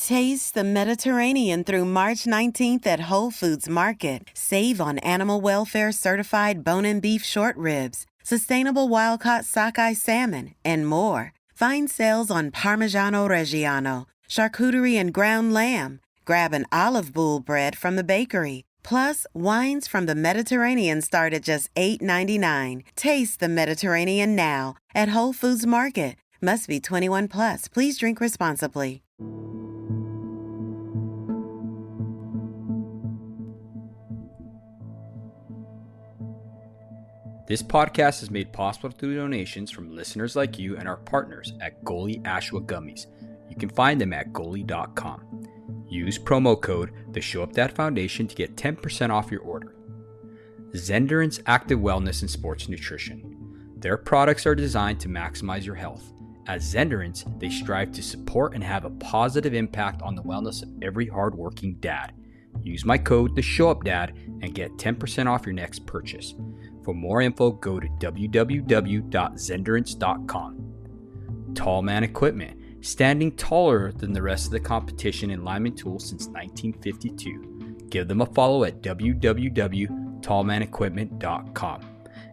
Taste the Mediterranean through March 19th at Whole Foods Market. Save on animal welfare certified bone and beef short ribs, sustainable wild-caught sockeye salmon, and more. Find sales on Parmigiano Reggiano, charcuterie and ground lamb. Grab an olive boule bread from the bakery. Plus, wines from the Mediterranean start at just $8.99. Taste the Mediterranean now at Whole Foods Market. Must be 21 plus. Please drink responsibly. This podcast is made possible through donations from listeners like you and our partners at Goalie Ashwa Gummies. You can find them at goalie.com. Use promo code the Show Up Dad Foundation to get 10% off your order. Zenderance Active Wellness and Sports Nutrition. Their products are designed to maximize your health. At Zenderance, they strive to support and have a positive impact on the wellness of every hardworking dad. Use my code the Show Up Dad and get 10% off your next purchase. For more info, go to www.zenderance.com. Tall Man Equipment. Standing taller than the rest of the competition in lineman tools since 1952. Give them a follow at www.tallmanequipment.com.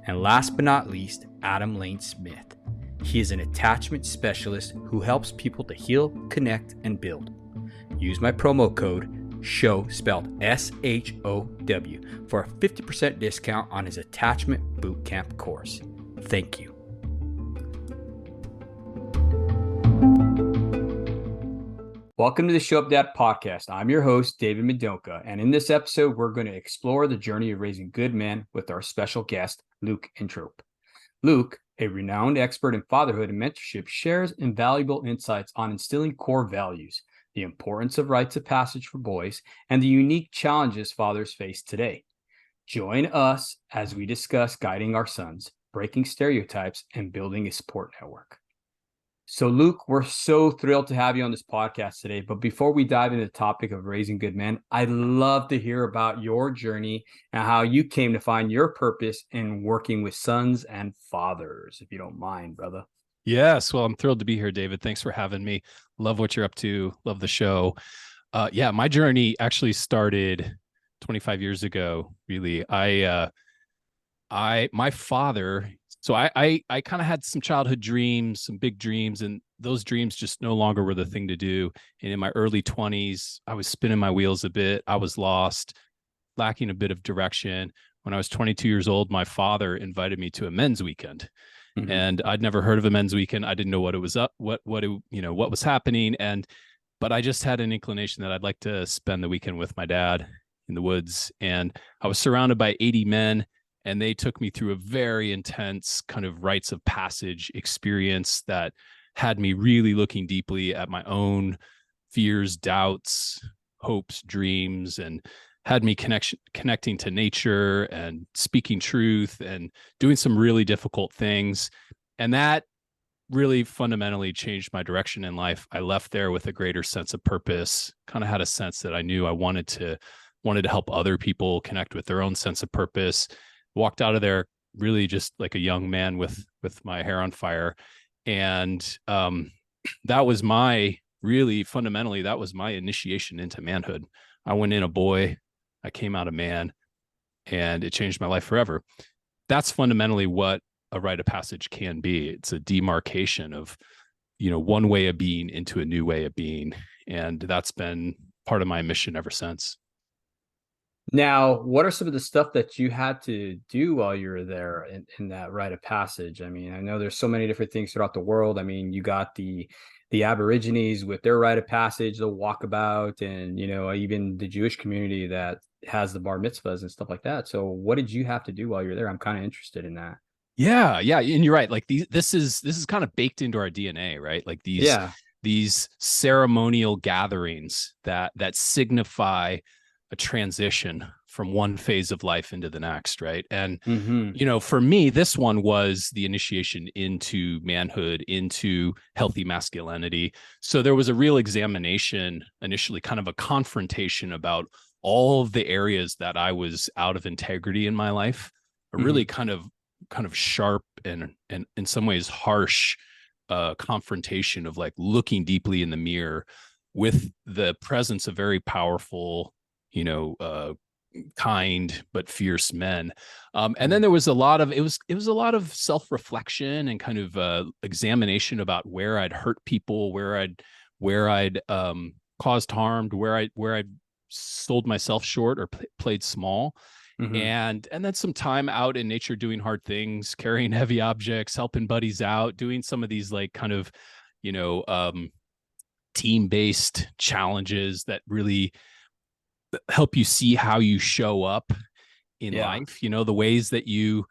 And last but not least, Adam Lane Smith. He is an attachment specialist who helps people to heal, connect, and build. Use my promo code SHOW, spelled SHOW, for a 50% discount on his attachment bootcamp course. Thank you. Welcome to the Show Up Dad podcast. I'm your host, David Mendonca, and in this episode, we're going to explore the journey of raising good men with our special guest, Luke Entrup. Luke, a renowned expert in fatherhood and mentorship, shares invaluable insights on instilling core values, the importance of rites of passage for boys, and the unique challenges fathers face today. Join us as we discuss guiding our sons, breaking stereotypes, and building a support network. So, Luke, we're so thrilled to have you on this podcast today. But before we dive into the topic of raising good men, I'd love to hear about your journey and how you came to find your purpose in working with sons and fathers, if you don't mind, brother. Yes. Well, I'm thrilled to be here, David. Thanks for having me. Love what you're up to. Love the show. My journey actually started 25 years ago, really. My father, so I kind of had some childhood dreams, some big dreams, and those dreams just no longer were the thing to do. And in my early 20s, I was spinning my wheels a bit. I was lost, lacking a bit of direction. When I was 22 years old, my father invited me to a men's weekend. Mm-hmm. And I'd never heard of a men's weekend. I didn't know what it was what was happening. But I just had an inclination that I'd like to spend the weekend with my dad in the woods. And I was surrounded by 80 men, and they took me through a very intense kind of rites of passage experience that had me really looking deeply at my own fears, doubts, hopes, dreams, and had me connecting to nature and speaking truth and doing some really difficult things. And that really fundamentally changed my direction in life. I left there with a greater sense of purpose, kind of had a sense that I knew I wanted to help other people connect with their own sense of purpose. Walked out of there really just like a young man with my hair on fire. And that was fundamentally, that was my initiation into manhood. I went in a boy, I came out a man, and it changed my life forever. That's fundamentally what a rite of passage can be. It's a demarcation of, one way of being into a new way of being. And that's been part of my mission ever since. Now, what are some of the stuff that you had to do while you were there in that rite of passage? I mean, I know there's so many different things throughout the world. I mean, you got the Aborigines with their rite of passage, the walkabout, and, even the Jewish community that has the bar mitzvahs and stuff like that. So what did you have to do while you're there? I'm kind of interested in that. Yeah. And you're right. Like this is kind of baked into our DNA, right? Like these ceremonial gatherings that signify a transition from one phase of life into the next, right? And, for me, this one was the initiation into manhood, into healthy masculinity. So there was a real examination initially, kind of a confrontation about all of the areas that I was out of integrity in my life, a really kind of sharp and in some ways harsh confrontation of like looking deeply in the mirror, with the presence of very powerful, kind but fierce men. And then there was a lot of, it was a lot of self-reflection and kind of examination about where I'd hurt people, where I'd caused harm, where I sold myself short or played small. Mm-hmm. And then some time out in nature doing hard things, carrying heavy objects, helping buddies out, doing some of these like kind of, team-based challenges that really help you see how you show up in life, the ways that you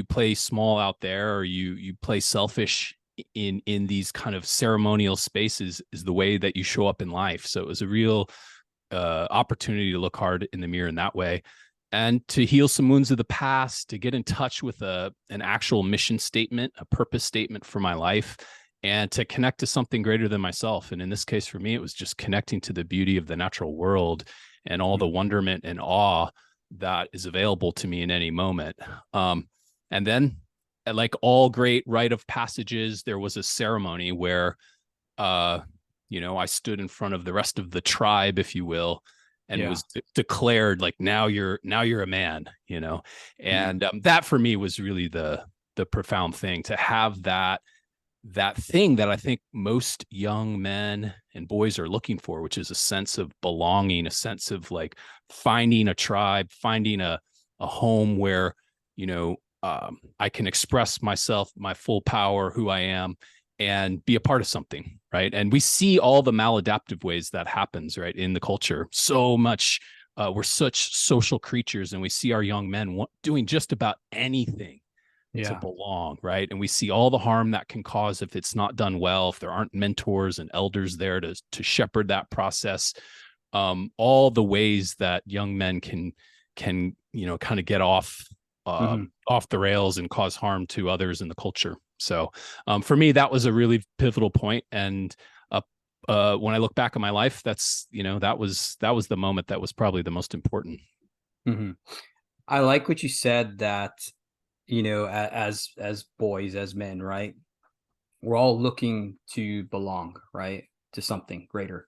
play small out there, or you play selfish in these kind of ceremonial spaces, is the way that you show up in life. So it was a real opportunity to look hard in the mirror in that way, and to heal some wounds of the past, to get in touch with an actual mission statement, a purpose statement for my life, and to connect to something greater than myself. And in this case, for me, it was just connecting to the beauty of the natural world and all the wonderment and awe that is available to me in any moment. And then, like all great rite of passages, there was a ceremony where, I stood in front of the rest of the tribe, if you will, and was declared like, now you're a man, and that for me was really the profound thing, to have that thing that I think most young men and boys are looking for, which is a sense of belonging, a sense of like finding a tribe, finding a home where, I can express myself, my full power, who I am, and be a part of something, right? And we see all the maladaptive ways that happens, right, in the culture. So much, we're such social creatures, and we see our young men doing just about anything to belong, right? And we see all the harm that can cause if it's not done well, if there aren't mentors and elders there to shepherd that process. All the ways that young men can kind of get off the rails and cause harm to others in the culture. So for me, that was a really pivotal point. And when I look back on my life, that's that was the moment that was probably the most important. Mm-hmm. I like what you said, that as boys, as men, right, we're all looking to belong, right, to something greater.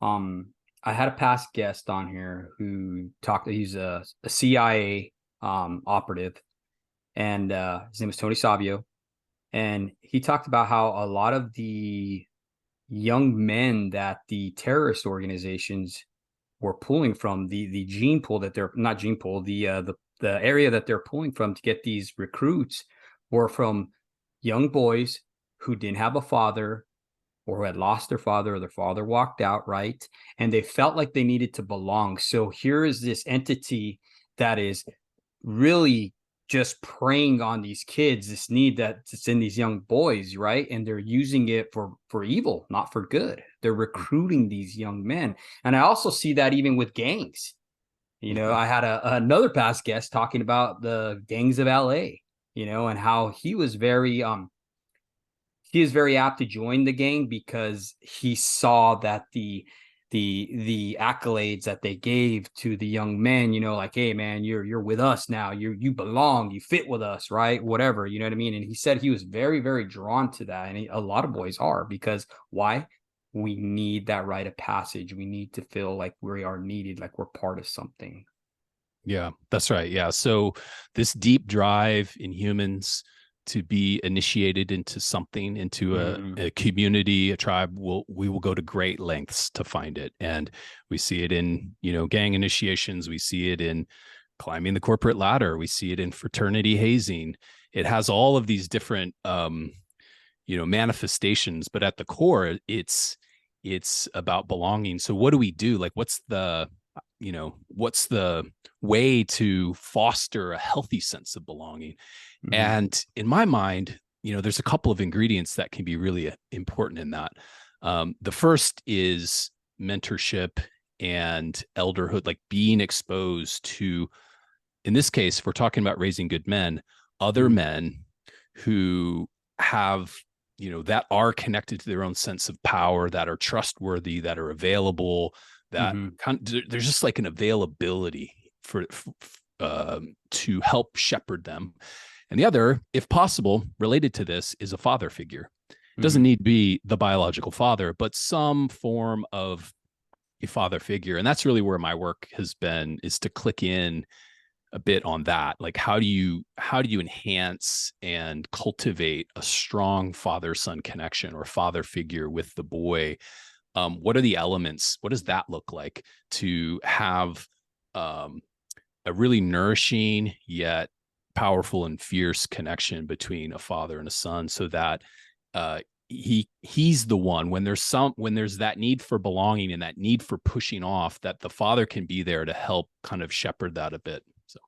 I had a past guest on here who talked. He's a CIA operative, and his name was Tony Savio, and he talked about how a lot of the young men that the terrorist organizations were pulling from, the gene pool that they're not gene pool, the area that they're pulling from to get these recruits, were from young boys who didn't have a father, or who had lost their father, or their father walked out, right? And they felt like they needed to belong. So here is this entity that is really just preying on these kids, this need that's in these young boys, right? And they're using it for evil, not for good. They're recruiting these young men. And I also see that even with gangs. I had another past guest talking about the gangs of LA, and how he is very apt to join the gang because he saw that the accolades that they gave to the young men, like, hey man, you're with us now, you belong, you fit with us, right? Whatever, you know what I mean? And he said he was very, very drawn to that. And a lot of boys are, because why? We need that rite of passage. We need to feel like we are needed, like we're part of something. Yeah, that's right. Yeah. So this deep drive in humans to be initiated into something, into a community, a tribe, we will go to great lengths to find it. And we see it in, gang initiations. We see it in climbing the corporate ladder. We see it in fraternity hazing. It has all of these different, manifestations, but at the core, it's about belonging. So what do we do? Like, what's the way to foster a healthy sense of belonging? Mm-hmm. And in my mind, there's a couple of ingredients that can be really important in that. The first is mentorship and elderhood, like being exposed to, in this case, if we're talking about raising good men, other men who have, that are connected to their own sense of power, that are trustworthy, that are available, that there's just like an availability for to help shepherd them. And the other, if possible, related to this, is a father figure. Doesn't need to be the biological father, but some form of a father figure. And that's really where my work has been, is to click in a bit on that. Like, how do you enhance and cultivate a strong father-son connection or father figure with the boy? What are the elements? What does that look like to have a really nourishing yet powerful and fierce connection between a father and a son, so that he's the one, when there's that need for belonging and that need for pushing off, that the father can be there to help kind of shepherd that a bit. So,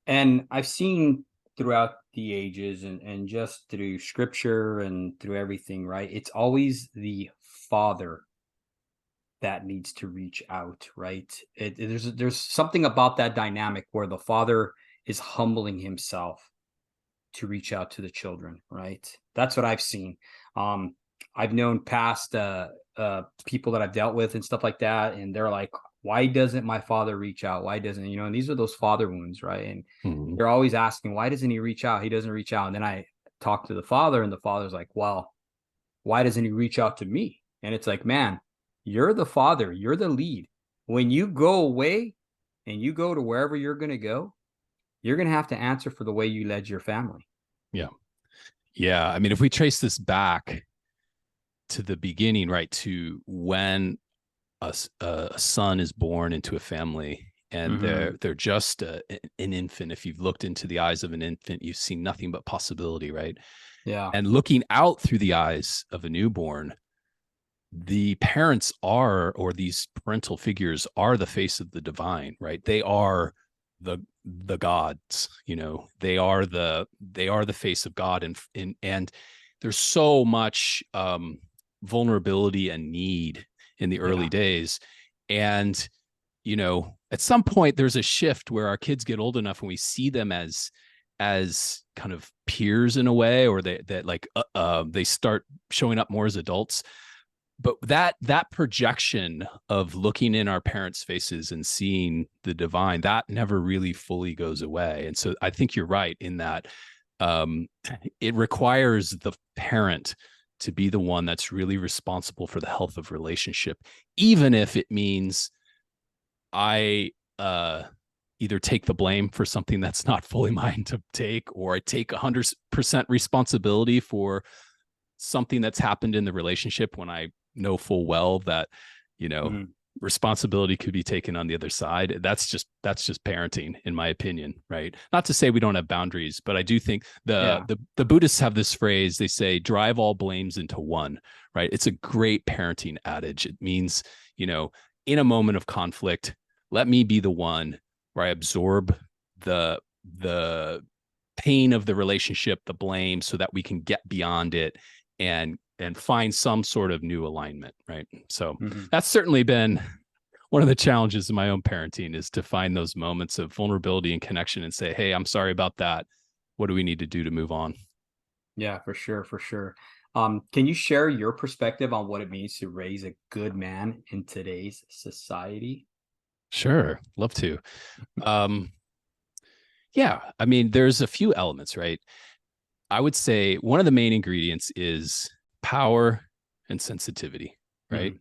and I've seen throughout the ages and just through scripture and through everything, right? It's always the father that needs to reach out, right? There's something about that dynamic where the father is humbling himself to reach out to the children, right? That's what I've seen. I've known past people that I've dealt with and stuff like that, and they're like, why doesn't my father reach out? Why doesn't, and these are those father wounds, right? And they're always asking, why doesn't he reach out? He doesn't reach out. And then I talk to the father, and the father's like, well, why doesn't he reach out to me? And it's like, man, you're the father, you're the lead. When you go away and you go to wherever you're going to go, you're going to have to answer for the way you led your family. Yeah. Yeah. I mean, if we trace this back to the beginning, right, to when a son is born into a family, and they're just an infant. If you've looked into the eyes of an infant, you've seen nothing but possibility, right? Yeah. And looking out through the eyes of a newborn, the parents are, or these parental figures are, the face of the divine, right? They are the gods, they are the face of God. And there's so much vulnerability and need in the early days. And, at some point there's a shift where our kids get old enough and we see them as kind of peers in a way, or they start showing up more as adults. But that projection of looking in our parents' faces and seeing the divine, that never really fully goes away. And so I think you're right in that it requires the parent to be the one that's really responsible for the health of relationship, even if it means I either take the blame for something that's not fully mine to take, or I take 100% responsibility for something that's happened in the relationship, when I know full well that, responsibility could be taken on the other side. That's just parenting, in my opinion, right? Not to say we don't have boundaries, but I do think the Buddhists have this phrase. They say, drive all blames into one, right? It's a great parenting adage. It means, in a moment of conflict, let me be the one where I absorb the pain of the relationship, the blame, so that we can get beyond it and find some sort of new alignment, right? So that's certainly been one of the challenges of my own parenting, is to find those moments of vulnerability and connection and say, hey, I'm sorry about that. What do we need to do to move on? Yeah, for sure. Can you share your perspective on what it means to raise a good man in today's society? Sure. Love to. Yeah, I mean, there's a few elements, right? I would say one of the main ingredients is power and sensitivity, right?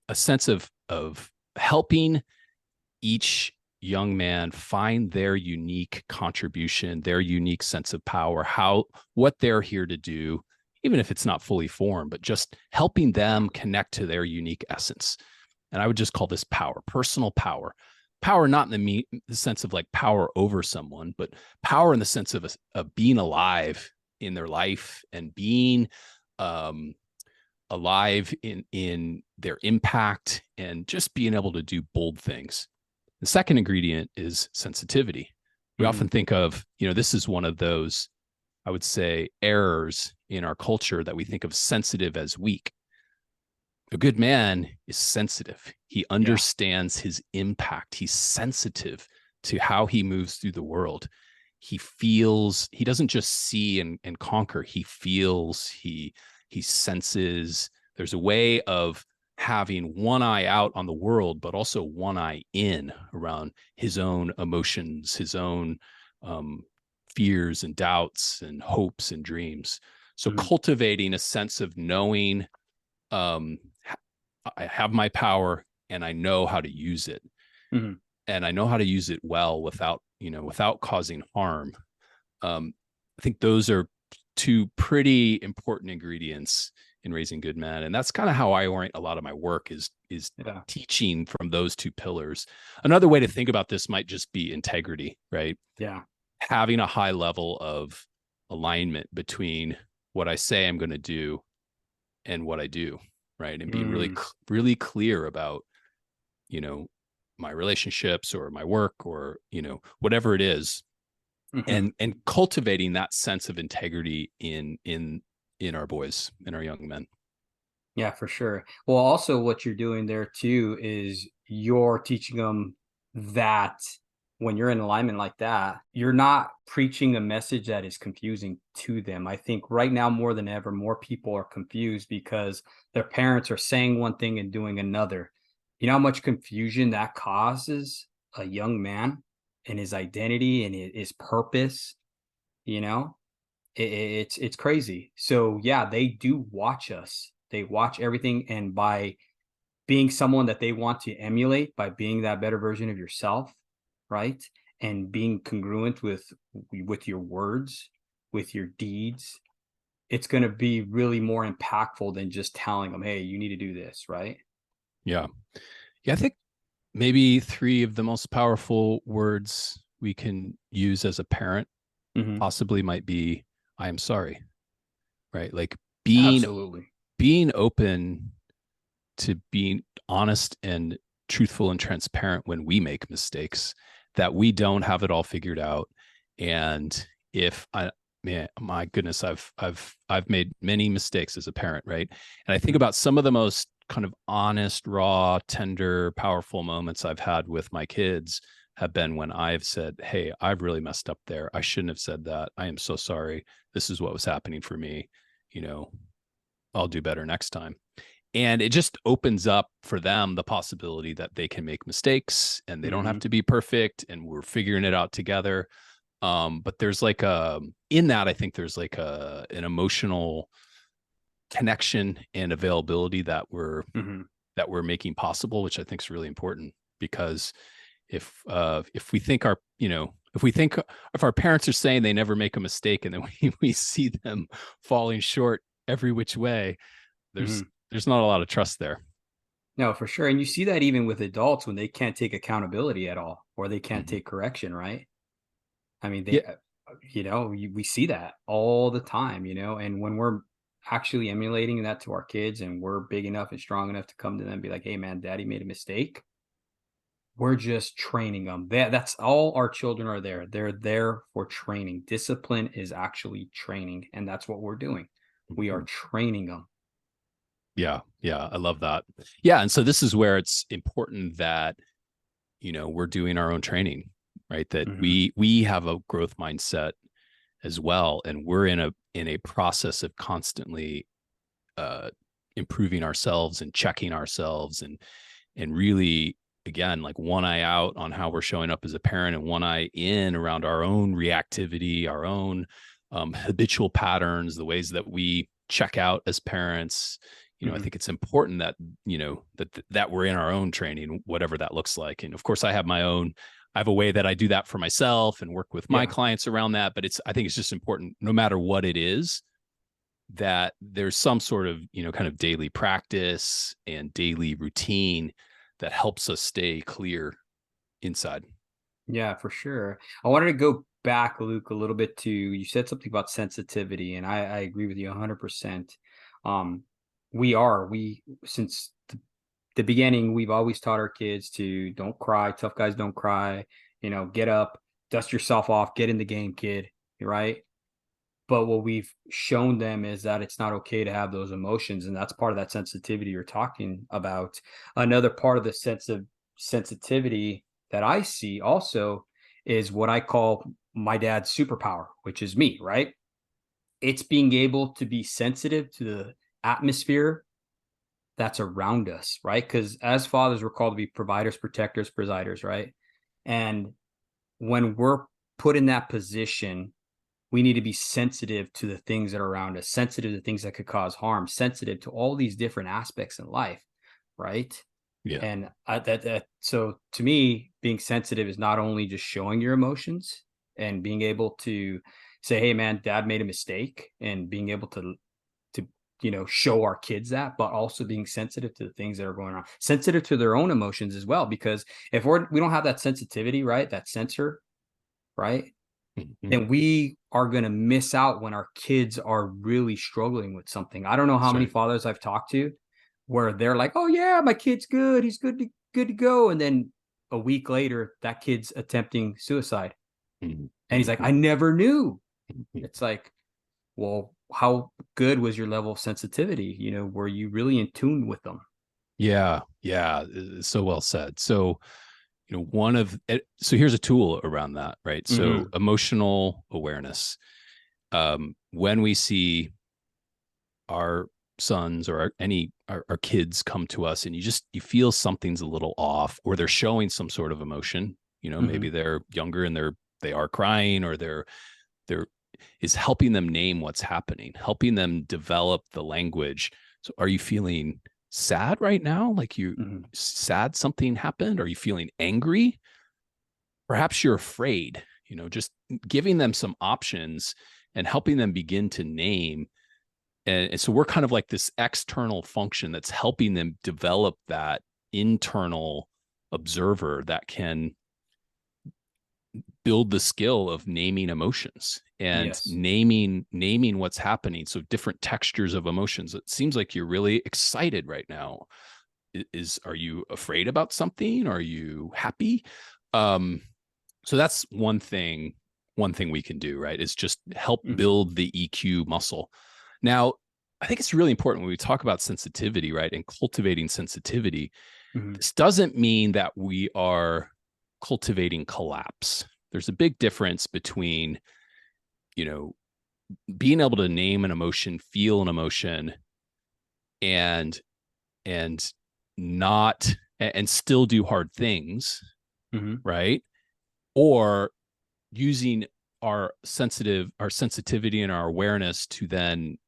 A sense of helping each young man find their unique contribution, their unique sense of power, what they're here to do, even if it's not fully formed, but just helping them connect to their unique essence. And I would just call this power, personal power. Power, not in the sense of like power over someone, but power in the sense of being alive in their life, and being alive in their impact, and just being able to do bold things. The second ingredient is sensitivity. We often think of, this is one of those, I would say, errors in our culture, that we think of sensitive as weak. A good man is sensitive. He understands his impact. He's sensitive to how he moves through the world. He feels, he doesn't just see and conquer. He feels, he senses. There's a way of having one eye out on the world, but also one eye in around his own emotions, his own fears and doubts and hopes and dreams. So Mhm. cultivating a sense of knowing, I have my power and I know how to use it. Mhm. And I know how to use it well without causing harm. I think those are two pretty important ingredients in raising good men. And that's kind of how I orient a lot of my work is Yeah. teaching from those two pillars. Another way to think about this might just be integrity, right? Yeah. Having a high level of alignment between what I say I'm going to do and what I do, right? And being Mm. really clear about, you know, my relationships or my work or, whatever it is, Mhm. and cultivating that sense of integrity in our boys, in our young men. Yeah, for sure. Well, also what you're doing there too is you're teaching them that when you're in alignment like that, you're not preaching a message that is confusing to them. I think right now more than ever, more people are confused because their parents are saying one thing and doing another. You know how much confusion that causes a young man and his identity and his purpose, you know? It's crazy. So yeah, they do watch us. They watch everything, and by being someone that they want to emulate, by being that better version of yourself, right? And being congruent with your words, with your deeds, it's going to be really more impactful than just telling them, "Hey, you need to do this," right? Yeah. Yeah. I think maybe three of the most powerful words we can use as a parent Hmm. possibly might be, I am sorry, right? Like being, Absolutely. being open to being honest and truthful and transparent when we make mistakes, that we don't have it all figured out. And if I, man, my goodness, I've made many mistakes as a parent, right? And I think Mhm. about some of the most kind of honest, raw, tender, powerful moments I've had with my kids have been when I've said, "Hey, I've really messed up there. I shouldn't have said that. I am so sorry. This is what was happening for me. You know, I'll do better next time." And it just opens up for them the possibility that they can make mistakes and they don't have Mhm. to be perfect and we're figuring it out together. But there's like in that, I think there's like an emotional connection and availability Mhm. that we're making possible, which I think is really important. Because if we think our, if our parents are saying they never make a mistake and then we see them falling short every which way, there's Mhm. there's not a lot of trust there. No, for sure. And you see that even with adults when they can't take accountability at all or they can't Mhm. take correction, right? I mean, Yeah. we see that all the time, and when we're actually emulating that to our kids and we're big enough and strong enough to come to them and be like, hey, man, daddy made a mistake. We're just training them. That's all our children are there. They're there for training. Discipline is actually training. And that's what we're doing. We are Mhm. training them. Yeah. Yeah. I love that. Yeah. And so this is where it's important that, we're doing our own training, right? That Hmm. we have a growth mindset as well. And we're in a process of constantly uh improving ourselves and checking ourselves and really, again, like one eye out on how we're showing up as a parent and one eye in around our own reactivity, our own habitual patterns, the ways that we check out as parents. I Hmm. think it's important that that we're in our own training, whatever that looks like. And of course I have a way that I do that for myself and work with my Yeah. clients around that, but I think it's just important, no matter what it is, that there's some sort of, kind of daily practice and daily routine that helps us stay clear inside. Yeah, for sure. I wanted to go back, Luke, a little bit to you said something about sensitivity, and I agree with you 100%. Um, we since the beginning, we've always taught our kids to don't cry, tough guys don't cry, get up, dust yourself off, get in the game, kid, right? But what we've shown them is that it's not okay to have those emotions, and that's part of that sensitivity you're talking about. Another part of the sense of sensitivity that I see also is what I call my dad's superpower, which is me, right? It's being able to be sensitive to the atmosphere that's around us, right? Because as fathers, we're called to be providers, protectors, presiders, right? And when we're put in that position, we need to be sensitive to the things that are around us, sensitive to things that could cause harm, sensitive to all these different aspects in life, right? Yeah. And so to me, being sensitive is not only just showing your emotions and being able to say, "Hey, man, Dad made a mistake," and being able to show our kids that, but also being sensitive to the things that are going on, sensitive to their own emotions as well. Because if we don't have that sensitivity, right, that sensor, right, Mhm. then we are going to miss out when our kids are really struggling with something. I don't know how That's many right. fathers I've talked to where they're like, "Oh yeah, my kid's good. He's good to go." And then a week later, that kid's attempting suicide. Mhm. And he's like, Mhm. "I never knew." Mhm. It's like, well, how good was your level of sensitivity? Were you really in tune with them? Yeah. Yeah. So well said. So, so here's a tool around that, right? So Hmm. emotional awareness. When we see our sons or our kids come to us and you feel something's a little off, or they're showing some sort of emotion, maybe Hmm. they're younger and they are crying, or they're is helping them name what's happening, helping them develop the language. So are you feeling sad right now? Like you Hmm. sad something happened? Are you feeling angry? Perhaps you're afraid, just giving them some options and helping them begin to name. And so we're kind of like this external function that's helping them develop that internal observer that can build the skill of naming emotions and Yes. naming what's happening. So different textures of emotions. It seems like you're really excited right now. Are you afraid about something? Are you happy? um so that's one thing we can do, right, is just help Hmm. build the EQ muscle. Now, I think it's really important when we talk about sensitivity, right, and cultivating sensitivity. Hmm. This doesn't mean that we are cultivating collapse. There's a big difference between, you know, being able to name an emotion, feel an emotion, and and not and still do hard things, Hmm. right? Or using our sensitivity and our awareness to then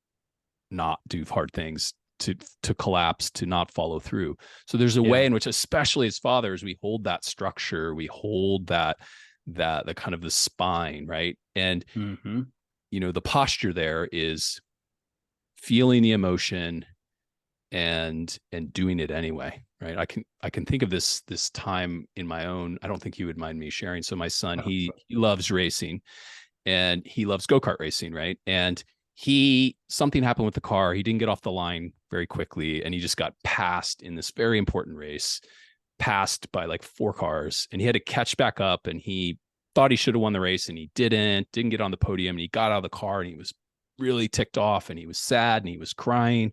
not do hard things, to collapse, to not follow through. So there's a way Yeah. in which, especially as fathers, we hold that structure, we hold that the kind of the spine, right? And Hmm. the posture there is feeling the emotion and doing it anyway, right? I can think of this time in my own. I don't think you would mind me sharing. So my son, he loves racing, and he loves go-kart racing, right? And something happened with the car. He didn't get off the line very quickly, and he just got passed in this very important race, passed by like 4 cars, and he had to catch back up, and he thought he should have won the race, and he didn't get on the podium, and he got out of the car, and he was really ticked off, and he was sad, and he was crying,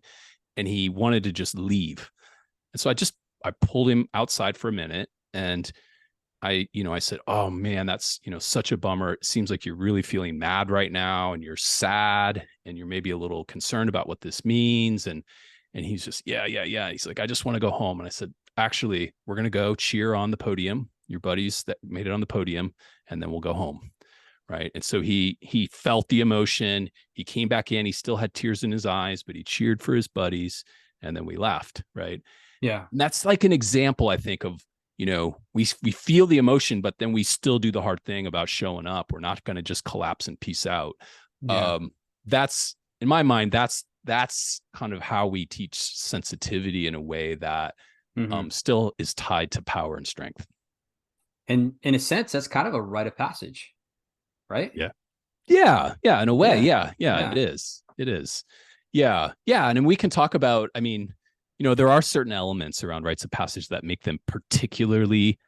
and he wanted to just leave. And so I pulled him outside for a minute, and I said, "Oh man, that's, such a bummer. It seems like you're really feeling mad right now, and you're sad, and you're maybe a little concerned about what this means." And he's just, yeah, yeah, yeah. He's like, "I just want to go home." And I said, "Actually, we're going to go cheer on the podium, your buddies that made it on the podium, and then we'll go home." Right. And so he felt the emotion. He came back in. He still had tears in his eyes, but he cheered for his buddies, and then we laughed. Right. Yeah. And that's like an example, I think, of, we feel the emotion, but then we still do the hard thing about showing up. We're not going to just collapse and peace out. Yeah. That's, in my mind, that's kind of how we teach sensitivity in a way that Hmm. still is tied to power and strength. And in a sense, that's kind of a rite of passage, right? Yeah. Yeah. Yeah. In a way. Yeah. Yeah. Yeah. It Yeah. is. It is. Yeah. Yeah. And then we can talk about, I mean, there are certain elements around rites of passage that make them particularly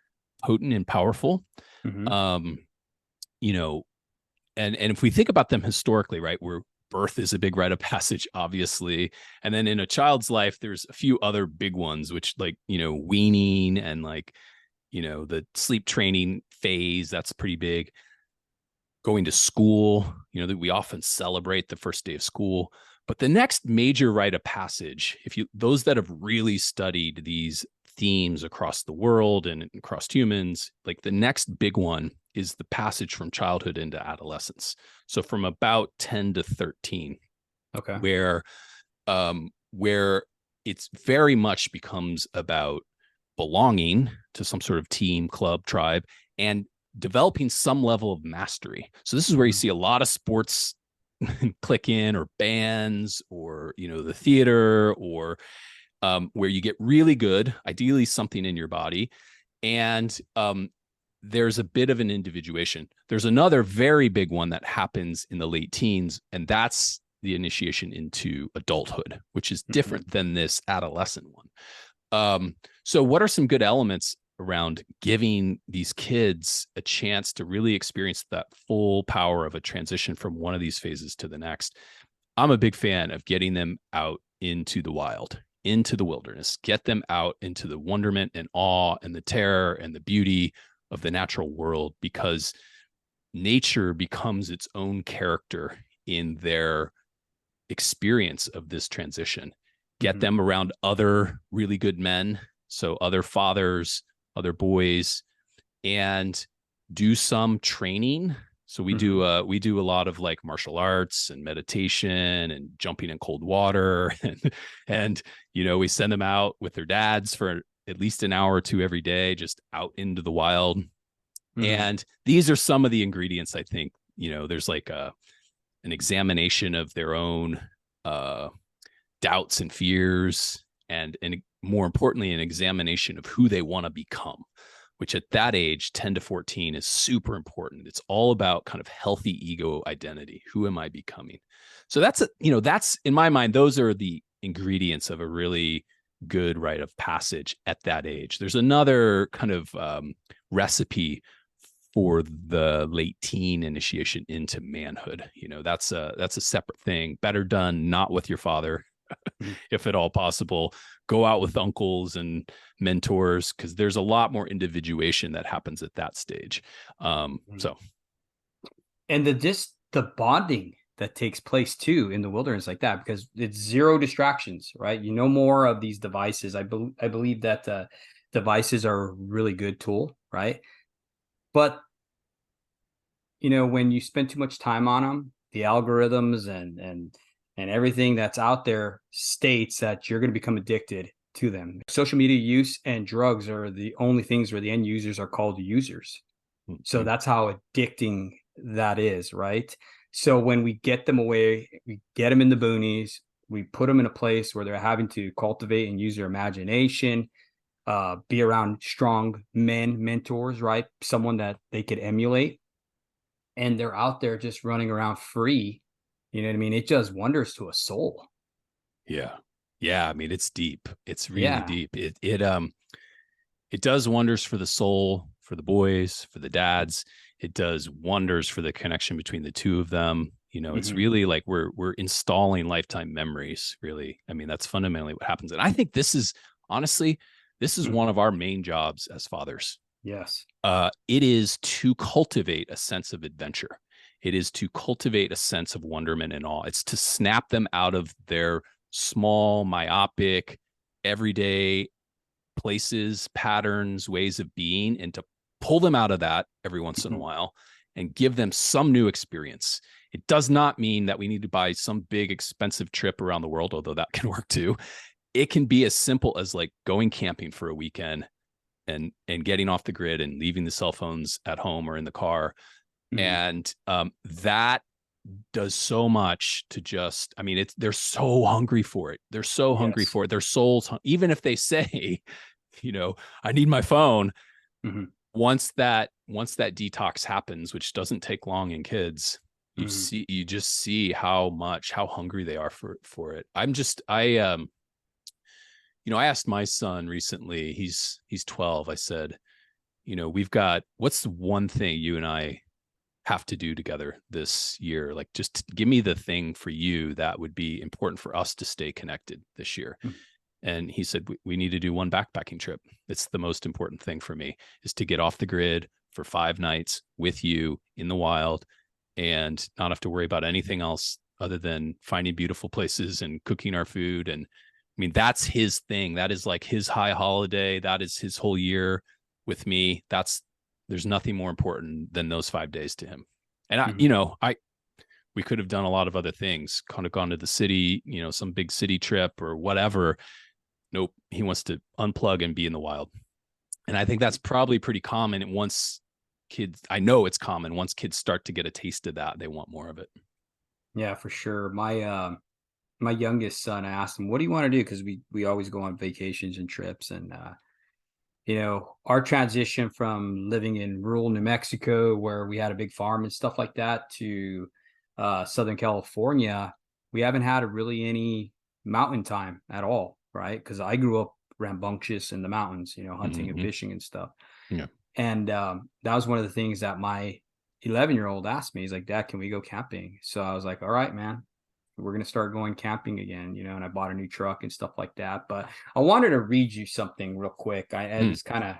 potent and powerful. Hmm. Um, you know, and if we think about them historically, right, where birth is a big rite of passage, obviously. And then in a child's life, there's a few other big ones, which, like, weaning, and like, the sleep training phase, that's pretty big. Going to school, that we often celebrate the first day of school. But the next major rite of passage, if you those that have really studied these themes across the world and across humans, like the next big one is the passage from childhood into adolescence. So from about 10 to 13, Okay. where it's very much becomes about belonging to some sort of team, club, tribe, and developing some level of mastery. So this is where you see a lot of sports click in, or bands, or, you know, the theater, or where you get really good, ideally something in your body. And there's a bit of an individuation. There's another very big one that happens in the late teens, and that's the initiation into adulthood, which is different than this adolescent one. So what are some good elements around giving these kids a chance to really experience that full power of a transition from one of these phases to the next? I'm a big fan of getting them out into the wild, into the wilderness, get them out into the wonderment and awe and the terror and the beauty of the natural world, because nature becomes its own character in their experience of this transition. Get them around other really good men, so other fathers, other boys, and do some training. So we do a lot of like martial arts and meditation and jumping in cold water, and you know, we send them out with their dads for at least an hour or two every day, just out into the wild. And these are some of the ingredients. I think, you know, there's like an examination of their own doubts and fears, and more importantly, an examination of who they want to become, which at that age, 10 to 14, is super important. It's all about kind of healthy ego identity. Who am I becoming? So that's in my mind, those are the ingredients of a really good rite of passage at that age. There's another kind of recipe for the late teen initiation into manhood. You know, that's a separate thing. Better done not with your father, if at all possible. Go out with uncles and mentors, because there's a lot more individuation that happens at that stage. So, and the bonding that takes place too in the wilderness like that, because it's zero distractions, right? You know, more of these devices. I believe that devices are a really good tool, right? But you know, when you spend too much time on them, the algorithms and everything that's out there states that you're going to become addicted to them. Social media use and drugs are the only things where the end users are called users. So that's how addicting that is, right? So when we get them away, we get them in the boonies, we put them in a place where they're having to cultivate and use their imagination, be around strong men, mentors, right? Someone that they could emulate. And they're out there just running around free. You know what I mean? It does wonders to a soul. Yeah. I mean, it's deep. It's really deep. It does wonders for the soul, for the boys, for the dads. It does wonders for the connection between the two of them. You know, it's really like we're installing lifetime memories, really. I mean, that's fundamentally what happens. And I think this is honestly, one of our main jobs as fathers. Yes. It is to cultivate a sense of adventure. It is to cultivate a sense of wonderment and awe. It's to snap them out of their small, myopic, everyday places, patterns, ways of being, and to pull them out of that every once in a while and give them some new experience. It does not mean that we need to buy some big expensive trip around the world, although that can work too. It can be as simple as like going camping for a weekend and getting off the grid and leaving the cell phones at home or in the car. And that does so much to just, I mean, they're so hungry for it. They're so hungry for it. Their souls, even if they say, you know, I need my phone. Once that detox happens, which doesn't take long in kids, you just see how hungry they are for it. I asked my son recently, he's 12. I said, you know, what's the one thing you and I have to do together this year? Like, just give me the thing for you that would be important for us to stay connected this year. And he said, we need to do one backpacking trip. It's the most important thing for me, is to get off the grid for 5 nights with you in the wild and not have to worry about anything else other than finding beautiful places and cooking our food. And I mean, that's his thing. That is like his high holiday. That is his whole year with me. That's there's nothing more important than those 5 days to him. And Mhm. we could have done a lot of other things, kind of gone to the city, some big city trip or whatever. Nope. He wants to unplug and be in the wild. And I think that's probably pretty common. And I know it's common. Once kids start to get a taste of that, they want more of it. Yeah, for sure. My youngest son, I asked him, "What do you want to do?" Because we always go on vacations and trips, and our transition from living in rural New Mexico, where we had a big farm and stuff like that, to Southern California, we haven't had really any mountain time at all, right? Because I grew up rambunctious in the mountains, hunting and Mm-hmm. fishing and stuff. Yeah. And that was one of the things that my 11-year-old asked me. He's like, "Dad, can we go camping?" So I was like, "All right, man, we're going to start going camping again," and I bought a new truck and stuff like that. But I wanted to read you something real quick. I Mm. just kind of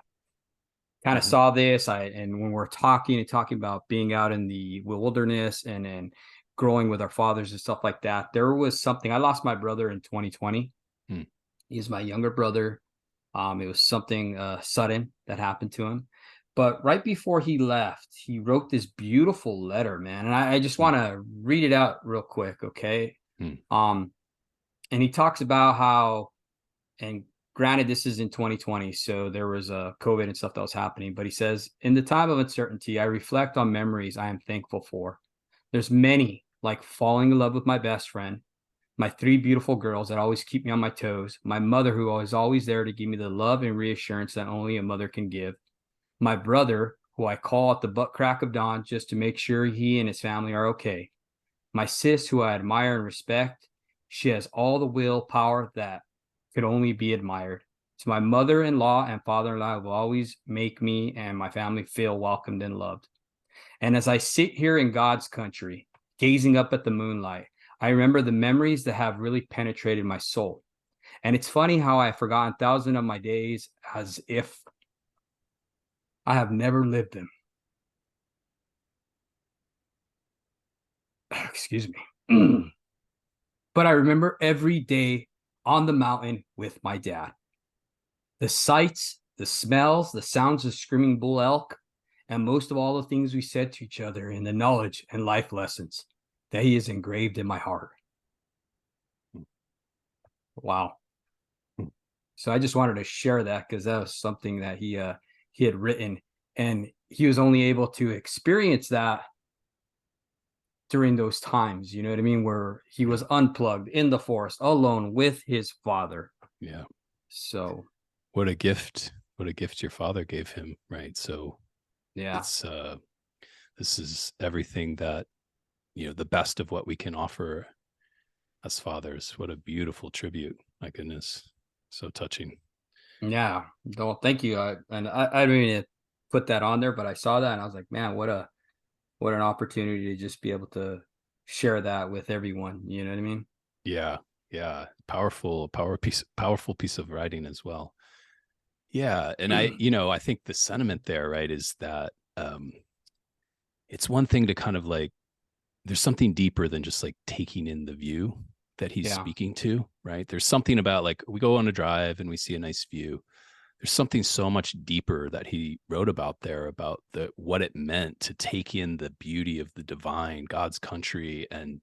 Mm-hmm. saw this. And when we're talking about being out in the wilderness and growing with our fathers and stuff like that, there was something. I lost my brother in 2020. Mm. He's my younger brother. It was something sudden that happened to him. But right before he left, he wrote this beautiful letter, man. And I just Mm. want to read it out real quick, okay? Mm. Um, and he talks about how, and granted, this is in 2020, so there was a COVID and stuff that was happening. But he says, "In the time of uncertainty, I reflect on memories I am thankful for. There's many, like falling in love with my best friend, my 3 beautiful girls that always keep me on my toes, my mother who is always there to give me the love and reassurance that only a mother can give, my brother who I call at the butt crack of dawn just to make sure he and his family are okay, my sis who I admire and respect. She has all the willpower that could only be admired. To my mother-in-law and father-in-law will always make me and my family feel welcomed and loved. And as I sit here in God's country, gazing up at the moonlight, I remember the memories that have really penetrated my soul. And it's funny how I have forgotten thousands of my days as if I have never lived them." Excuse me. "But I remember every day on the mountain with my dad. The sights, the smells, the sounds of screaming bull elk, and most of all the things we said to each other and the knowledge and life lessons that he has engraved in my heart." Wow. Mm. So I just wanted to share that because that was something that he had written, and he was only able to experience that during those times, you know what I mean, where he Yeah. was unplugged in the forest alone with his father. Yeah. So What a gift. What a gift your father gave him. Right. So yeah. it's, this is everything that, the best of what we can offer as fathers. What a beautiful tribute. My goodness. So touching. Yeah. Well, thank you. I didn't mean to put that on there, but I saw that and I was like, man, what an opportunity to just be able to share that with everyone. You know what I mean? Yeah. Yeah. Powerful piece of writing as well. Yeah. And I think the sentiment there, right, is that it's one thing to kind of like, there's something deeper than just like taking in the view that he's Yeah. speaking to, right? There's something about like we go on a drive and we see a nice view. There's something so much deeper that he wrote about there about what it meant to take in the beauty of the divine, God's country, and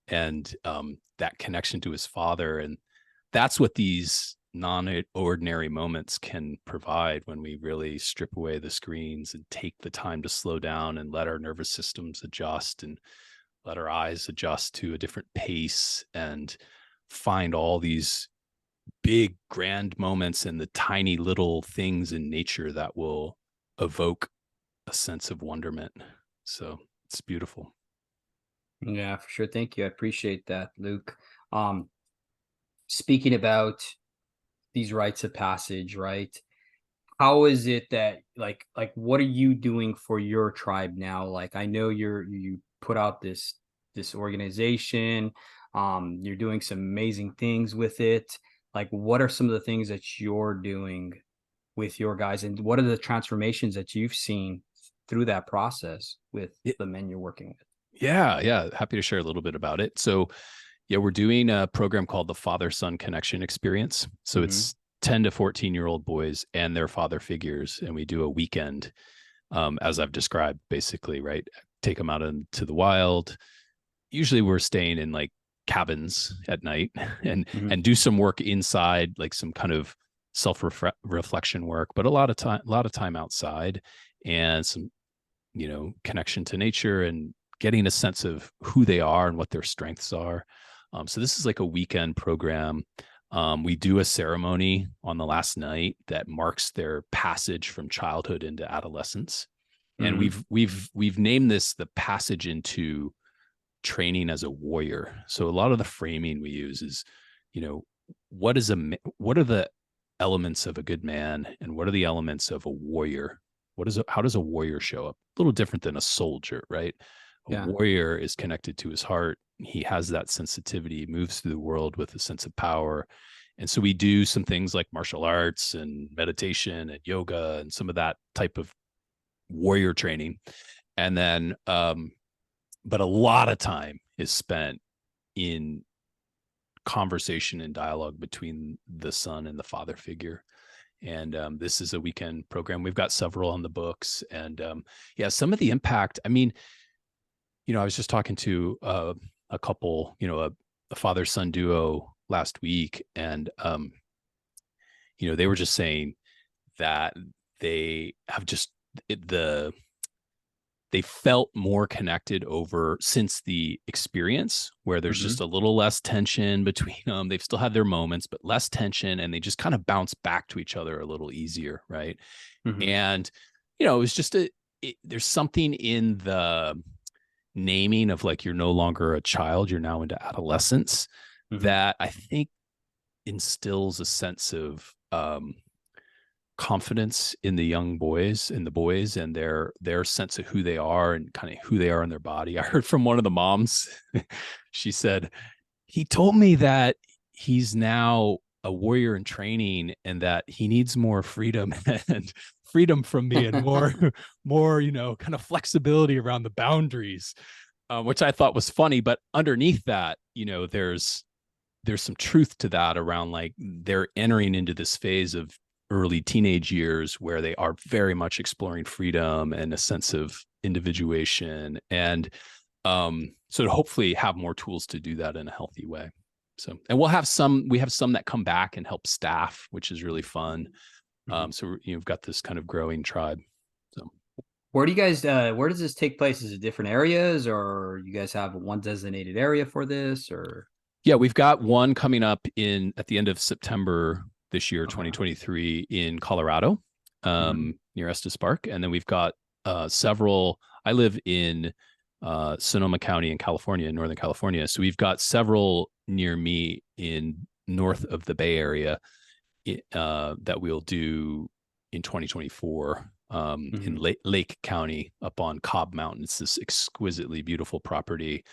that connection to his father. And that's what these non-ordinary moments can provide when we really strip away the screens and take the time to slow down and let our nervous systems adjust and let our eyes adjust to a different pace and find all these big grand moments and the tiny little things in nature that will evoke a sense of wonderment. So it's beautiful. Yeah, for sure. Thank you. I appreciate that, Luke. Um, Speaking about these rites of passage, right? How is it that like what are you doing for your tribe now? Like I know you put out this organization, you're doing some amazing things with it. Like what are some of the things that you're doing with your guys, and what are the transformations that you've seen through that process with the men you're working with? Yeah, yeah. Happy to share a little bit about it. So, yeah, we're doing a program called the Father Son Connection Experience. So Hmm. it's 10 to 14-year-old boys and their father figures, and we do a weekend as I've described, basically, right? Take them out into the wild. Usually we're staying in like cabins at night and do some work inside, like some kind of self-reflection work, but a lot of time outside, and some, connection to nature and getting a sense of who they are and what their strengths are. So this is like a weekend program. We do a ceremony on the last night that marks their passage from childhood into adolescence. And we've named this the passage into training as a warrior. So a lot of the framing we use is, what are the elements of a good man, and what are the elements of a warrior? How does a warrior show up? A little different than a soldier, right? A warrior is connected to his heart. He has that sensitivity, moves through the world with a sense of power. And so we do some things like martial arts and meditation and yoga and some of that type of warrior training. And then, but a lot of time is spent in conversation and dialogue between the son and the father figure. And this is a weekend program. We've got several on the books. And some of the impact, I mean, I was just talking to a couple, a father-son duo last week, and they were just saying that they have they felt more connected since the experience, where there's just a little less tension between them. They've still had their moments, but less tension, and they just kind of bounce back to each other a little easier, right? And it was just there's something in the naming of, like, you're no longer a child, you're now into adolescence, that I think instills a sense of confidence in the young boys, and their sense of who they are and kind of who they are in their body. I heard from one of the moms, she said, he told me that he's now a warrior in training, and that he needs more freedom and freedom from me, and more, kind of flexibility around the boundaries, which I thought was funny. But underneath that, there's some truth to that around, like, they're entering into this phase of early teenage years where they are very much exploring freedom and a sense of individuation, and so to hopefully have more tools to do that in a healthy way. So, and we have some that come back and help staff, which is really fun. So you've got this kind of growing tribe. So where does this take place? Is it different areas, or you guys have one designated area for this? Or we've got one coming up at the end of September this year, 2023, in Colorado, near Estes Park. And then we've got several. I live in Sonoma County in California, in Northern California. So we've got several near me in north of the Bay Area that we'll do in 2024 in Lake County up on Cobb Mountain. It's this exquisitely beautiful property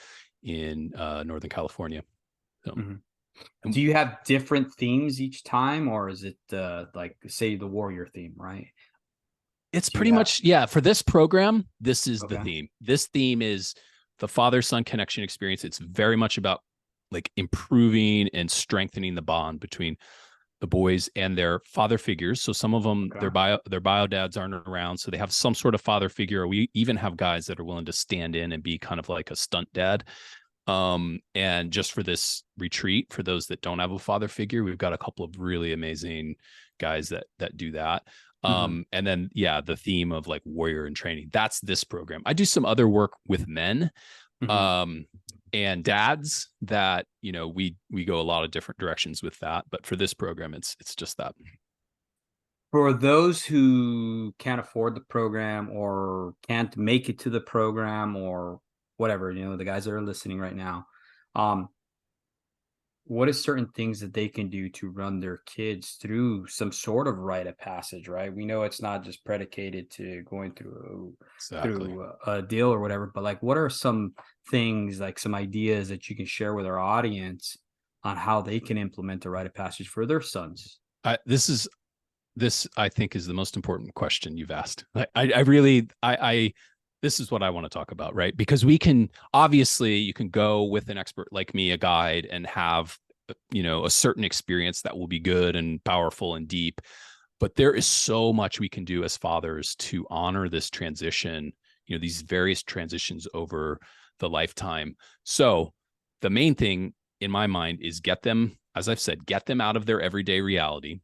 in Northern California. So. Do you have different themes each time, or is it like, say, the warrior theme, right? It's pretty much, for this program, this is the theme. This theme is the father-son connection experience. It's very much about, like, improving and strengthening the bond between the boys and their father figures. So some of them, their bio dads aren't around, so they have some sort of father figure. Or we even have guys that are willing to stand in and be kind of like a stunt dad. And just for this retreat, for those that don't have a father figure, we've got a couple of really amazing guys that do that. And then, the theme of, like, warrior and training, that's this program. I do some other work with men, and dads that, we go a lot of different directions with that. But for this program, it's just that. For those who can't afford the program, or can't make it to the program, or whatever, the guys that are listening right now, what is certain things that they can do to run their kids through some sort of rite of passage, right? We know it's not just predicated to going through a deal or whatever, but, like, what are some things, like some ideas that you can share with our audience on how they can implement a rite of passage for their sons? This I think is the most important question you've asked. I this is what I want to talk about, right? Because you can go with an expert like me, a guide, and have, a certain experience that will be good and powerful and deep. But there is so much we can do as fathers to honor this transition, these various transitions over the lifetime. So the main thing in my mind is get them, as I've said, get them out of their everyday reality.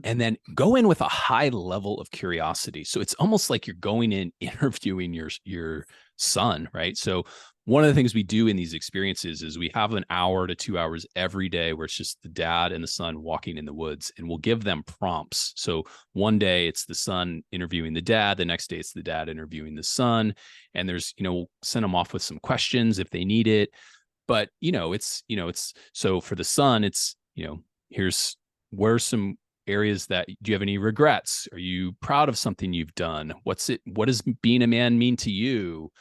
And then go in with a high level of curiosity. So it's almost like you're going in interviewing your son, right? So one of the things we do in these experiences is we have an hour to 2 hours every day where it's just the dad and the son walking in the woods, and we'll give them prompts. So one day it's the son interviewing the dad, the next day it's the dad interviewing the son, and there's, we'll send them off with some questions if they need it. But, it's so for the son, it's, where's some areas that do you have any regrets? Are you proud of something you've done? What does being a man mean to you?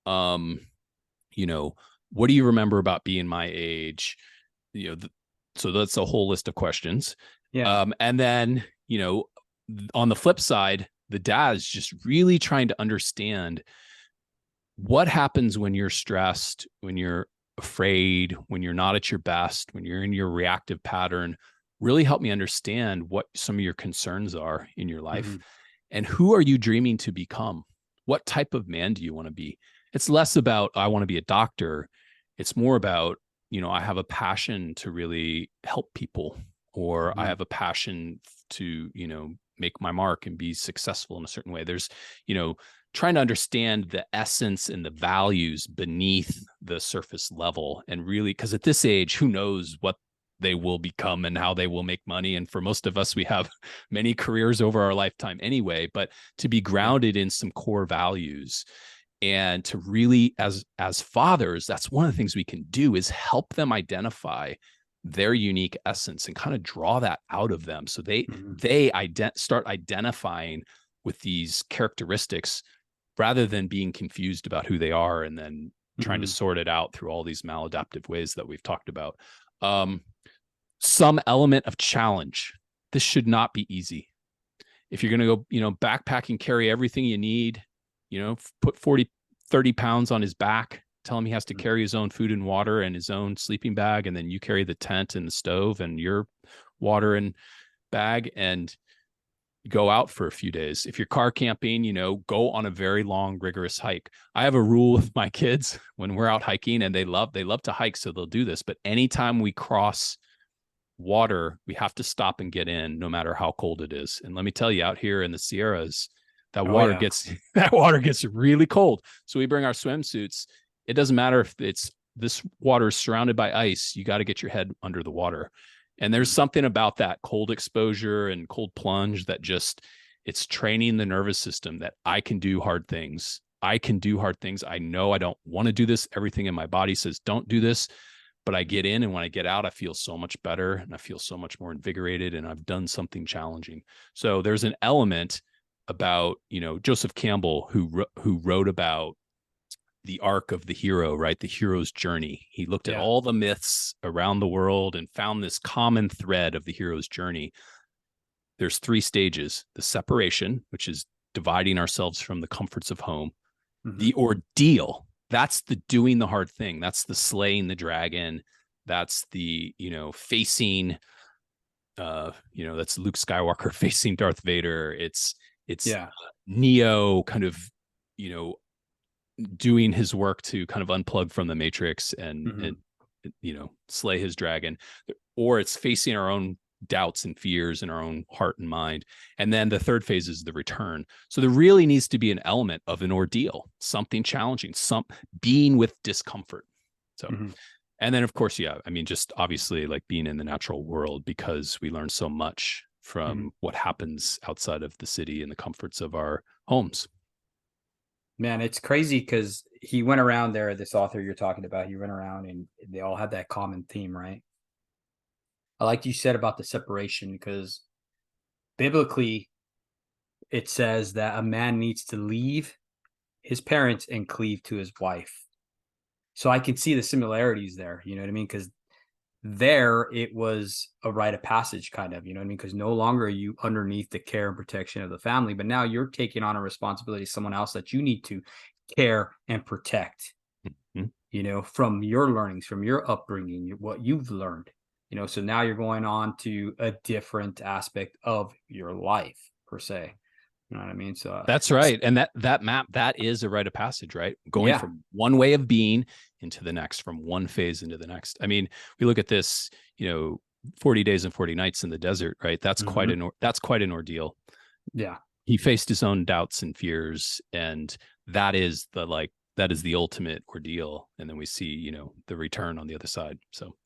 What do you remember about being my age? So that's a whole list of questions. Yeah. And then, on the flip side, the dad is just really trying to understand what happens when you're stressed, when you're afraid, when you're not at your best, when you're in your reactive pattern. Really help me understand what some of your concerns are in your life, and who are you dreaming to become? What type of man do you want to be? It's less about, I want to be a doctor. It's more about, I have a passion to really help people, or I have a passion to, make my mark and be successful in a certain way. There's, trying to understand the essence and the values beneath the surface level. And really, because at this age, who knows what they will become and how they will make money. And for most of us, we have many careers over our lifetime anyway, but to be grounded in some core values, and to really, as fathers, that's one of the things we can do, is help them identify their unique essence and kind of draw that out of them. So they start identifying with these characteristics rather than being confused about who they are and then trying to sort it out through all these maladaptive ways that we've talked about. Some element of challenge. This should not be easy. If you're going to go, backpack and carry everything you need, put 30 pounds on his back, tell him he has to carry his own food and water and his own sleeping bag. And then you carry the tent and the stove and your water and bag, and go out for a few days. If you're car camping, go on a very long, rigorous hike. I have a rule with my kids when we're out hiking, and they love to hike, so they'll do this. But anytime we cross water, we have to stop and get in, no matter how cold it is. And let me tell you, out here in the Sierras, that water gets really cold. So we bring our swimsuits. It doesn't matter if this water is surrounded by ice. You got to get your head under the water. And there's something about that cold exposure and cold plunge that it's training the nervous system that I can do hard things. I can do hard things. I know I don't want to do this. Everything in my body says, don't do this. But I get in, and when I get out, I feel so much better, and I feel so much more invigorated, and I've done something challenging. So there's an element about, Joseph Campbell, who wrote about the arc of the hero, right? The hero's journey. He looked at all the myths around the world and found this common thread of the hero's journey. There's 3 stages: the separation, which is dividing ourselves from the comforts of home; the ordeal, that's the doing the hard thing. That's the slaying the dragon. That's the, facing, that's Luke Skywalker facing Darth Vader. It's Neo kind of, doing his work to kind of unplug from the matrix and slay his dragon. Or it's facing our own doubts and fears in our own heart and mind. And then the third phase is the return. So there really needs to be an element of an ordeal, something challenging, some being with discomfort. So, and then of course, just obviously like being in the natural world, because we learn so much from what happens outside of the city and the comforts of our homes. Man, it's crazy because he went around there, this author you're talking about, he went around and they all had that common theme, right? I like you said about the separation, because biblically it says that a man needs to leave his parents and cleave to his wife. So I can see the similarities there, you know what I mean? Because there it was a rite of passage kind of, you know what I mean? Because no longer are you underneath the care and protection of the family, but now you're taking on a responsibility, someone else that you need to care and protect, from your learnings, from your upbringing, what you've learned. So now you're going on to a different aspect of your life per se. You know what I mean? So that's right. And that map, that is a rite of passage, right? Going yeah. from one way of being into the next, from one phase into the next. I mean, we look at this, 40 days and 40 nights in the desert, right? That's quite an ordeal. Yeah. He faced his own doubts and fears, and that is the ultimate ordeal. And then we see, the return on the other side. So,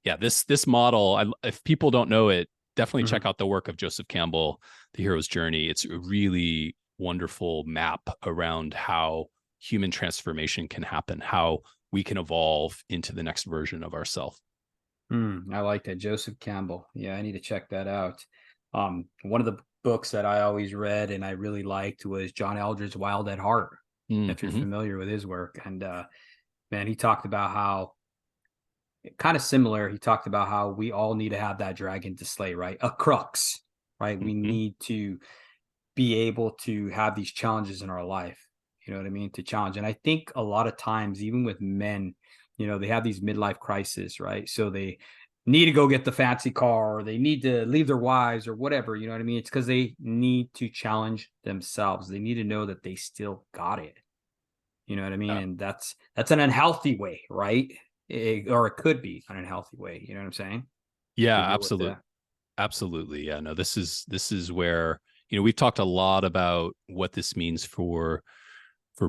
this model, if people don't know it, definitely check out the work of Joseph Campbell, The Hero's Journey. It's a really wonderful map around how human transformation can happen, how we can evolve into the next version of ourselves. I like that. Joseph Campbell. Yeah, I need to check that out. One of the books that I always read and I really liked was John Eldredge's Wild at Heart, if you're familiar with his work. And man, he talked about how, kind of similar, he talked about how we all need to have that dragon to slay, right? A crux, right? We need to be able to have these challenges in our life, you know what I mean? To challenge. And I think a lot of times, even with men, they have these midlife crises, right? So they need to go get the fancy car, or they need to leave their wives or whatever, you know what I mean? It's because they need to challenge themselves. They need to know that they still got it. You know what I mean? And that's an unhealthy way, right? Or it could be an unhealthy way. You know what I'm saying? Yeah, absolutely. Absolutely. Yeah, no, this is where, we've talked a lot about what this means for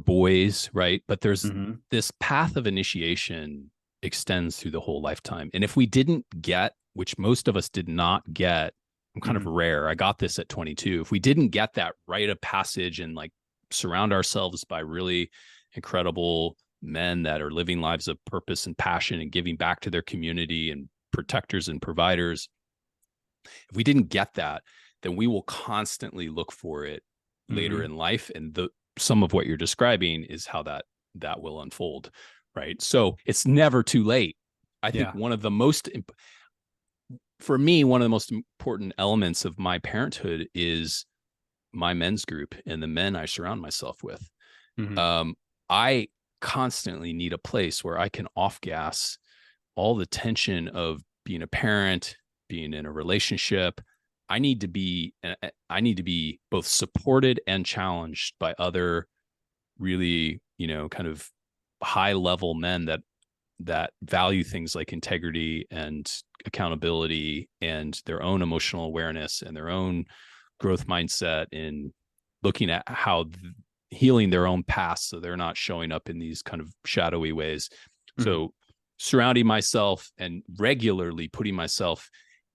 boys, right? But there's this path of initiation extends through the whole lifetime. And if we didn't get, which most of us did not get, I'm kind of rare. I got this at 22. If we didn't get that rite of passage and like surround ourselves by really incredible men that are living lives of purpose and passion and giving back to their community and protectors and providers, if we didn't get that, then we will constantly look for it later in life. And some of what you're describing is how that will unfold, right? So it's never too late. I think one of the most important elements of my parenthood is my men's group and the men I surround myself with. I constantly need a place where I can off gas all the tension of being a parent, being in a relationship. I need to be both supported and challenged by other really, kind of high level men that value things like integrity and accountability and their own emotional awareness and their own growth mindset in looking at how healing their own past so they're not showing up in these kind of shadowy ways. So surrounding myself and regularly putting myself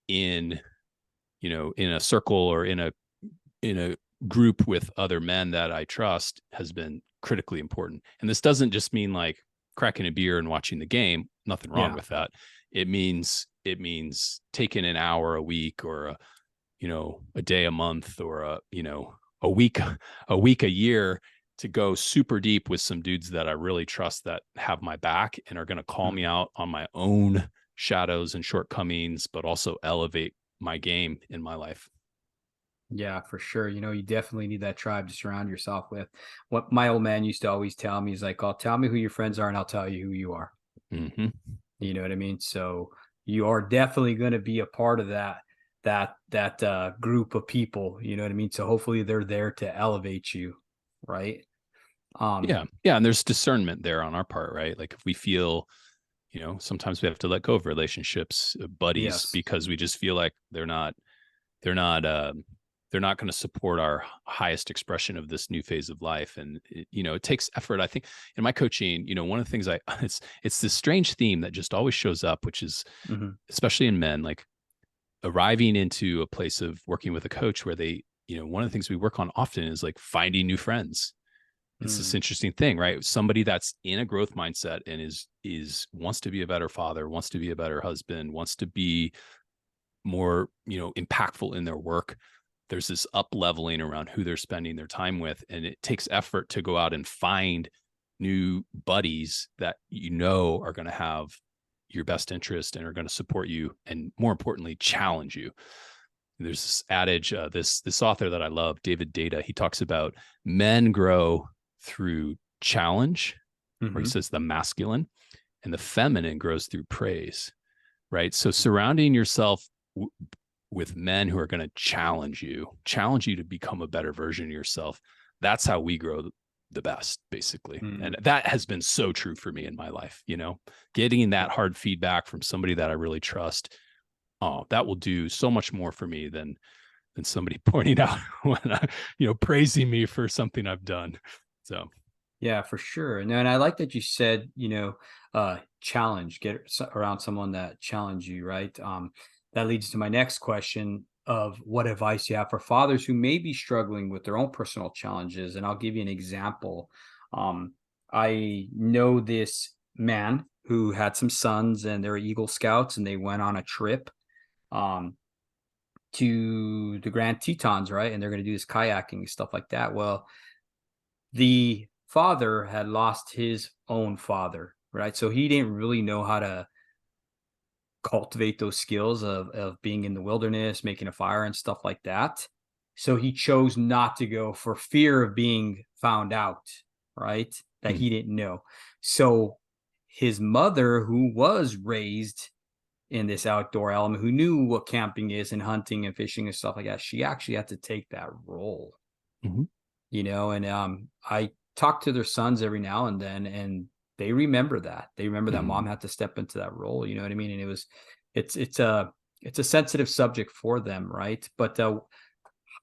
in a circle or in a group with other men that I trust has been critically important. And this doesn't just mean like cracking a beer and watching the game. Nothing wrong with that. It means taking an hour a week or a day a month or a week a year to go super deep with some dudes that I really trust that have my back and are going to call me out on my own shadows and shortcomings, but also elevate my game in my life. Yeah, for sure. You definitely need that tribe to surround yourself with. What my old man used to always tell me is like, "Oh, tell me who your friends are and I'll tell you who you are." You know what I mean? So you are definitely going to be a part of that group of people. You know what I mean? So hopefully they're there to elevate you. Right. Yeah. And there's discernment there on our part, right? Like if we feel, sometimes we have to let go of relationships, buddies, because we just feel like they're not going to support our highest expression of this new phase of life. And it takes effort. I think in my coaching, one of the things it's this strange theme that just always shows up, which is especially in men, like arriving into a place of working with a coach where they, one of the things we work on often is like finding new friends. It's this interesting thing, right? Somebody that's in a growth mindset and is wants to be a better father, wants to be a better husband, wants to be more, impactful in their work. There's this up leveling around who they're spending their time with. And it takes effort to go out and find new buddies that are going to have your best interest and are going to support you. And more importantly, challenge you. There's this adage, this author that I love, David Data, he talks about men grow through challenge, where he says the masculine, and the feminine grows through praise. right? So surrounding yourself with men who are going to challenge you to become a better version of yourself. That's how we grow the best, basically. And that has been so true for me in my life, getting that hard feedback from somebody that I really trust. Oh, that will do so much more for me than somebody pointing out when praising me for something I've done. So yeah, for sure. And I like that you said, challenge, get around someone that challenge you, right? That leads to my next question of what advice you have for fathers who may be struggling with their own personal challenges. And I'll give you an example. I know this man who had some sons, and they're Eagle Scouts, and they went on a trip to the Grand Tetons, right? And they're going to do this kayaking and stuff like that. Well, the father had lost his own father, right? So he didn't really know how to cultivate those skills of being in the wilderness, making a fire and stuff like that. So he chose not to go for fear of being found out, right? That he didn't know. So his mother, who was raised in this outdoor element, who knew what camping is and hunting and fishing and stuff like that, she actually had to take that role. And I talk to their sons every now and then, and they remember that. They remember that mom had to step into that role. You know what I mean? And it's a sensitive subject for them, right? But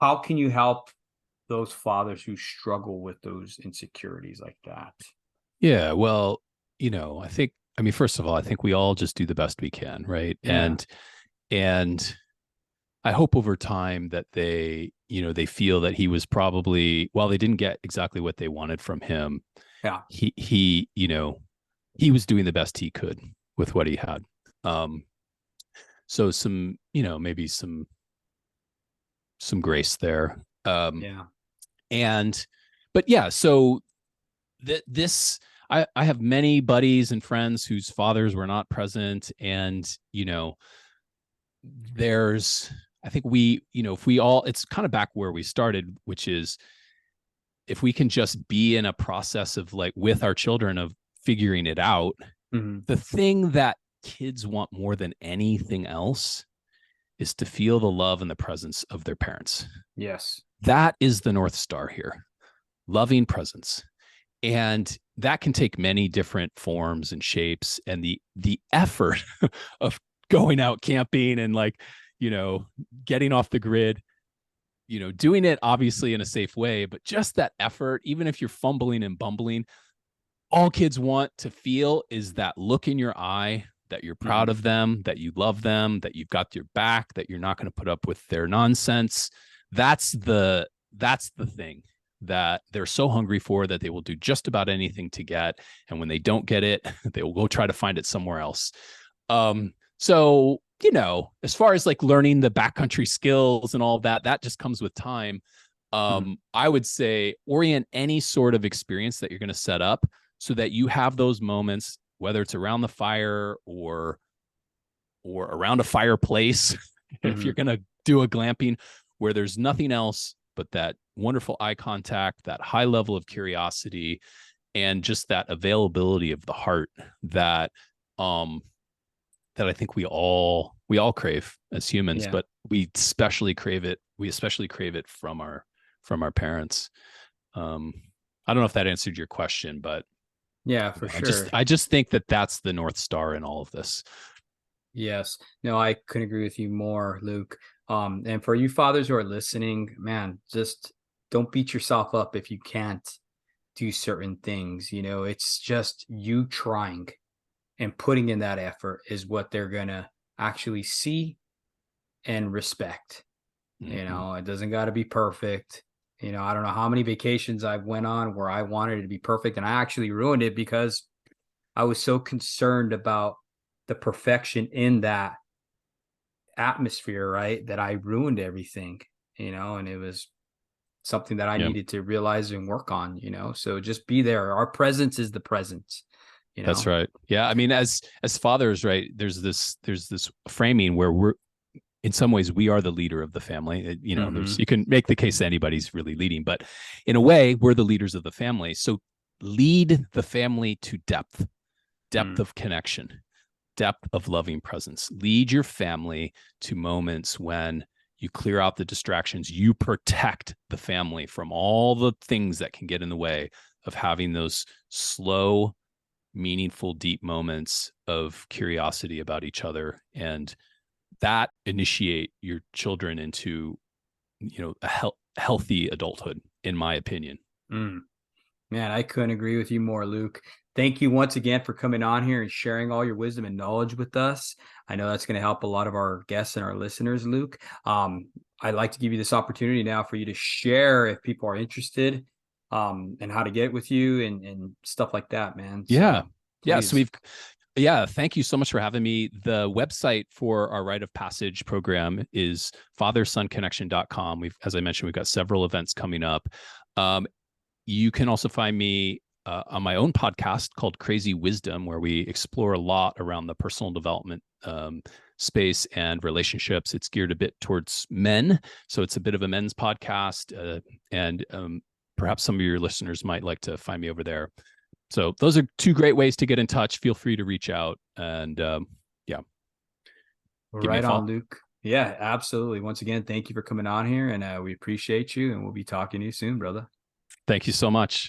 how can you help those fathers who struggle with those insecurities like that? Yeah, well, first of all, I think we all just do the best we can, right? Yeah. And I hope over time that they feel that he was probably, while they didn't get exactly what they wanted from him, Yeah, he was doing the best he could with what he had. So some, maybe some grace there. yeah, But yeah, so this, I have many buddies and friends whose fathers were not present, and I think if we all, it's kind of back where we started, which is if we can just be in a process of with our children of figuring it out, the thing that kids want more than anything else is to feel the love and the presence of their parents. yes, That is the North Star here. Loving presence. And that can take many different forms and shapes. And the effort of going out camping and getting off the grid, doing it obviously in a safe way, but just that effort, even if you're fumbling and bumbling, all kids want to feel is that look in your eye, that you're proud of them, that you love them, that you've got their back, that you're not going to put up with their nonsense. That's the thing that they're so hungry for, that they will do just about anything to get. And when they don't get it, they will go try to find it somewhere else. So, as far as learning the backcountry skills and all of that, that just comes with time. I would say orient any sort of experience that you're going to set up so that you have those moments, whether it's around the fire or around a fireplace, if you're going to do a glamping, where there's nothing else but that wonderful eye contact, that high level of curiosity, and just that availability of the heart that I think we all crave as humans, but we especially crave it from our parents. I don't know if that answered your question, but yeah, for sure. I just think that that's the North Star in all of this. Yes. No, I couldn't agree with you more, Luke. And for you fathers who are listening, man, just don't beat yourself up if you can't do certain things. It's just you trying and putting in that effort is what they're going to actually see and respect. It doesn't got to be perfect. I don't know how many vacations I've went on where I wanted it to be perfect, and I actually ruined it because I was so concerned about the perfection in that atmosphere, right, that I ruined everything, and it was something that I needed to realize and work on, so just be there. Our presence is the presence. That's right. Yeah. I mean, as fathers, right, there's this framing where we're, in some ways, we are the leader of the family. You can make the case that anybody's really leading, but in a way, we're the leaders of the family. So lead the family to depth of connection. depth of loving presence. Lead your family to moments when you clear out the distractions. You protect the family from all the things that can get in the way of having those slow, meaningful, deep moments of curiosity about each other, and that initiate your children into, a healthy adulthood, in my opinion. Man, I couldn't agree with you more, Luke. Thank you once again for coming on here and sharing all your wisdom and knowledge with us. I know that's going to help a lot of our guests and our listeners, Luke. I'd like to give you this opportunity now for you to share if people are interested, and how to get with you and stuff like that, man. Yeah. So, yeah. So please. thank you so much for having me. The website for our Rite of Passage program is father-son-connection.com. As I mentioned, we've got several events coming up. You can also find me on my own podcast called Crazy Wisdom, where we explore a lot around the personal development space and relationships. It's geared a bit towards men, so it's a bit of a men's podcast, and perhaps some of your listeners might like to find me over there. So those are two great ways to get in touch. Feel free to reach out, and Right on, Luke. Yeah, absolutely. Once again, thank you for coming on here, and we appreciate you, and we'll be talking to you soon, brother. Thank you so much.